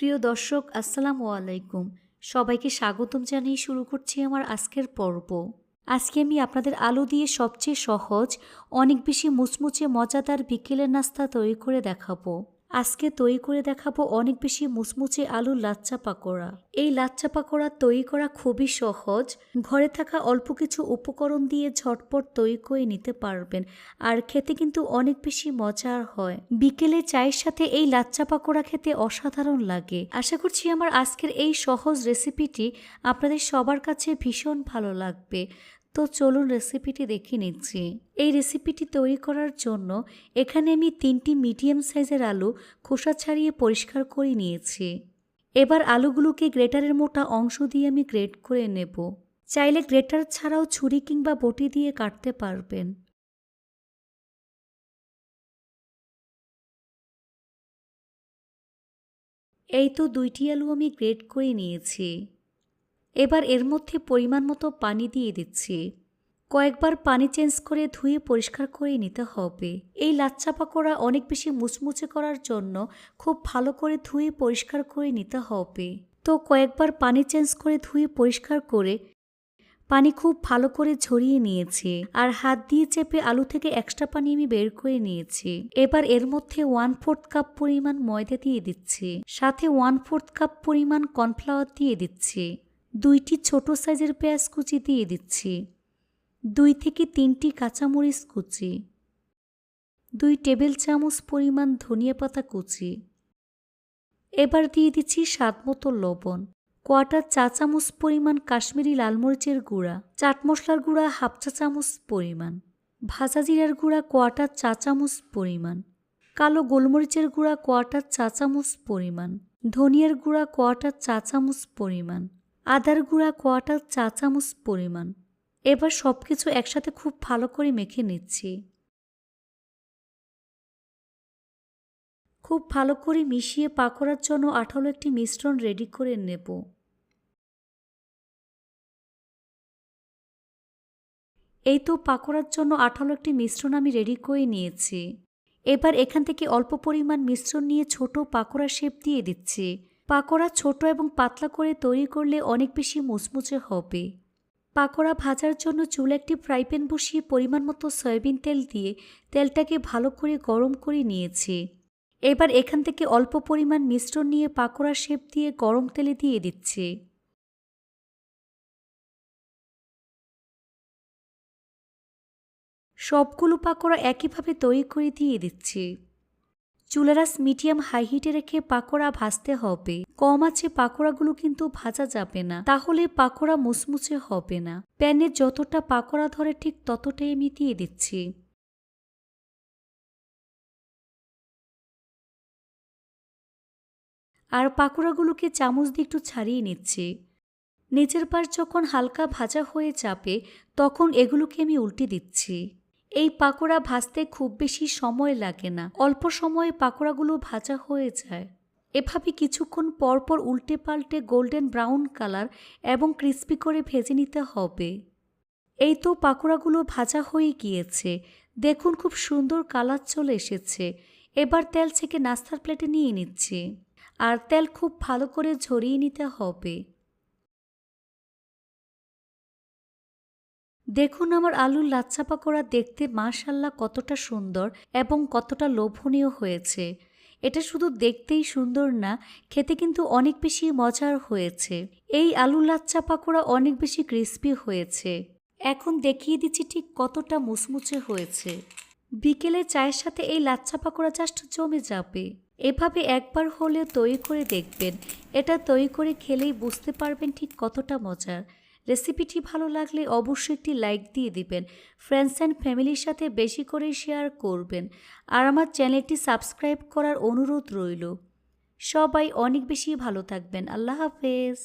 প্রিয় দর্শক আসসালামু আলাইকুম। সবাইকে স্বাগতম জানিয়ে শুরু করছি আমার আজকের পর্ব। আজকে আমি আপনাদের আলু দিয়ে সবচেয়ে সহজ, অনেক বেশি মুচমুচে মজাদার বিকেলের নাস্তা তৈরি করে দেখাবো। আজকে তৈরি করে দেখাবো অনেক বেশি মুচমুচে আলুর লাচ্চা পাকোড়া। এই লাচ্চা পাকোড়া তৈরি করা খুবই সহজ। ঘরে থাকা অল্প কিছু উপকরণ দিয়ে ঝটপট তৈরি করে নিতে পারবেন, আর খেতে কিন্তু অনেক বেশি মজার হয়। বিকেলে চায়ের সাথে এই লাচ্চা পাকোড়া খেতে অসাধারণ লাগে। আশা করছি আমার আজকের এই সহজ রেসিপিটি আপনাদের সবার কাছে ভীষণ ভালো লাগবে। তো চলুন রেসিপিটি দেখে নিচ্ছি। এই রেসিপিটি তৈরি করার জন্য এখানে আমি 3টি মিডিয়াম সাইজের আলু খোসা ছাড়িয়ে পরিষ্কার করে নিয়েছি। এবার আলুগুলোকে গ্রেটারের মোটা অংশ দিয়ে আমি গ্রেট করে নেব। চাইলে গ্রেটার ছাড়াও ছুরি কিংবা বটি দিয়ে কাটতে পারবেন। এই তো 2টি আলু আমি গ্রেট করে নিয়েছি। এবার এর মধ্যে পরিমাণ মতো পানি দিয়ে দিচ্ছি। কয়েকবার পানি চেঞ্জ করে ধুয়ে পরিষ্কার করে নিতে হবে। এই লাচ্চা পাকোড়া অনেক বেশি মুচমুচে করার জন্য খুব ভালো করে ধুয়ে পরিষ্কার করে নিতে হবে। তো কয়েকবার পানি চেঞ্জ করে ধুয়ে পরিষ্কার করে পানি খুব ভালো করে ঝরিয়ে নিয়েছি, আর হাত দিয়ে চেপে আলু থেকে এক্সট্রা পানি আমি বের করে নিয়েছি। এবার এর মধ্যে 1/4 কাপ পরিমাণ ময়দা দিয়ে দিচ্ছি, সাথে 1/4 কাপ পরিমাণ কর্নফ্লাওয়ার দিয়ে দিচ্ছি। 2টি ছোট সাইজের পেঁয়াজ কুচি দিয়ে দিচ্ছি, 2 থেকে 3টি কাঁচামরিচ কুচি, 2 টেবিল চামচ পরিমাণ ধনিয়া পাতা কুচি। এবার দিয়ে দিচ্ছি স্বাদ মতো লবণ, 1/4 চা চামচ পরিমাণ কাশ্মীরি লাল মরিচের গুঁড়া, চাট মশলার গুঁড়া 1/2 চা চামচ পরিমাণ, ভাজা জিরার গুঁড়া 1/4 চা চামচ পরিমাণ, কালো গোলমরিচের গুঁড়া 1/4 চা চামচ পরিমাণ, ধনিয়ার গুঁড়া 1/4 চা চামচ পরিমাণ, আদার গুঁড়া 1/4 চা চামচ পরিমাণ। এবার সবকিছু একসাথে খুব ভালো করে মেখে নিচ্ছি। খুব ভালো করে মিশিয়ে পাকোড়ার জন্য আঠালো একটি মিশ্রণ রেডি করে নেব। এই তো পাকোড়ার জন্য আঠালো একটি মিশ্রণ আমি রেডি করে নিয়েছি। এবার এখান থেকে অল্প পরিমাণ মিশ্রণ নিয়ে ছোট পাকোড়া শেপ দিয়ে দিচ্ছি। পাকোড়া ছোট এবং পাতলা করে তৈরি করলে অনেক বেশি মুচমুচে হবে। পাকোড়া ভাজার জন্য চুলে একটি ফ্রাই প্যান বসিয়ে পরিমাণ মতো সয়াবিন তেল দিয়ে তেলটাকে ভালো করে গরম করে নিয়েছি। এবার এখান থেকে অল্প পরিমাণ মিশ্রণ নিয়ে পাকোড়া শেপ দিয়ে গরম তেলে দিয়ে দিচ্ছি। সবগুলো পাকোড়া একইভাবে তৈরি করে দিয়ে দিচ্ছি। চুলার আঁচ মিডিয়াম হাই হিটে রেখে পাকোড়া ভাজতে হবে। কম আঁচে পাকোড়াগুলো কিন্তু ভাজা যাবে না, তাহলে পাকোড়া মুচমুচে হবে না। প্যানে যতটা পাকোড়া ধরে ঠিক ততটাই আমি দিয়ে দিচ্ছি। আর পাকোড়াগুলোকে চামচ দিয়ে একটু ছাড়িয়ে নিচ্ছি। নিচের পাশ যখন হালকা ভাজা হয়ে যাবে তখন এগুলোকে আমি উল্টে দিচ্ছি। এই পাকোড়া ভাজতে খুব বেশি সময় লাগে না, অল্প সময়ে পাকোড়াগুলো ভাজা হয়ে যায়। এভাবে কিছুক্ষণ পর পর উল্টে পাল্টে গোল্ডেন ব্রাউন কালার এবং ক্রিস্পি করে ভেজে নিতে হবে। এই তো পাকোড়াগুলো ভাজা হয়ে গিয়েছে, দেখুন খুব সুন্দর কালার চলে এসেছে। এবার তেল ছেঁকে নাস্তার প্লেটে নিয়ে নিচ্ছি, আর তেল খুব ভালো করে ঝরিয়ে নিতে হবে। দেখুন আমার আলুর লাচ্ছা পাকোড়া দেখতে মাশাআল্লাহ কতটা সুন্দর এবং কতটা লোভনীয় হয়েছে। এটা শুধু দেখতেই সুন্দর না, খেতে কিন্তু অনেক বেশি মজার হয়েছে। এই আলুর লাচ্ছা পাকোড়া অনেক বেশি ক্রিস্পি হয়েছে। এখন দেখিয়ে দিচ্ছি ঠিক কতটা মুচমুচে হয়েছে। বিকেলে চায়ের সাথে এই লাচ্ছা পাকোড়া জাস্ট জমে যাবে। এভাবে একবার হলেও তৈরি করে দেখবেন। এটা তৈরি করে খেলেই বুঝতে পারবেন ঠিক কতটা মজার। রেসিপিটি ভালো লাগলে অবশ্যই একটি লাইক দিয়ে দিবেন। ফ্রেন্ডস অ্যান্ড ফ্যামিলির সাথে বেশি করে শেয়ার করবেন, আর আমার চ্যানেলটি সাবস্ক্রাইব করার অনুরোধ রইল। সবাই অনেক বেশি ভালো থাকবেন। আল্লাহ হাফেজ।